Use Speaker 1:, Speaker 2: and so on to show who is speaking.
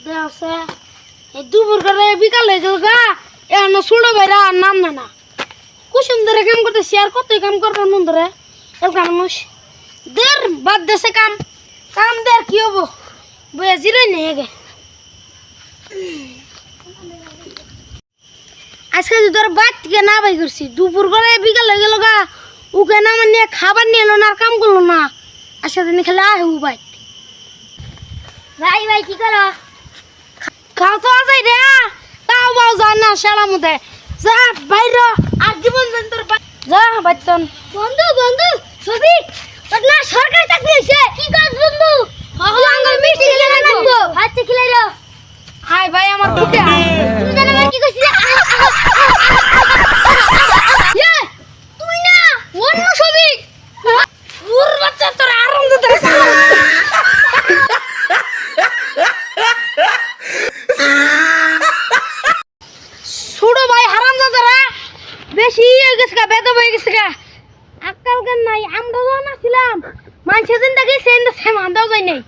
Speaker 1: আছে এই দুপুর করে বিকাল হয়ে গেল গা এখনো ছোট ভাইরা আর নাম না কুসুম ধরে কাম করতে শেয়ার কতই কাম করবেন মন ধরে মানুষ দের বাদ দেশে কাম কাম দের কি হবো বইয়া জিরাই নেই গে আজকে যদি তোর বাদ থেকে না বাই করছি দুপুর করে বিকাল হয়ে গেল গা উকে না আমার নিয়ে খাবার নিয়ে এলো না আর কাম করলো না আজকে দিন খেলে আহে উ বাই ভাই ভাই কি করো খাও তো আজাই রে তাও বাও যায় না শালা মুদে যা বাইর আর জীবন দেন তোর যা বাইতন বন্ধু বন্ধু ছবি তোর না সরকারি চাকরি হইছে কি কাজ বন্ধু তুই আঙ্গুল মিষ্টি খেলে রাখবো আচ্ছা খেলাই রে হাই ভাই আমার বুকে আয় তুই জানা ভাই কি কইছিস এ তুই না অন্য ছবি ওর বাচ্চা তোর আরাম দিতে ছোট ভাই হারাম দাদারা বেশি হয়ে গেছে গা বেদ হয়ে গেছে গা আজকাল কেন নাই আমরা যখন আসছিলাম মানুষের দিন দেখি সেই মানতেও যায় নাই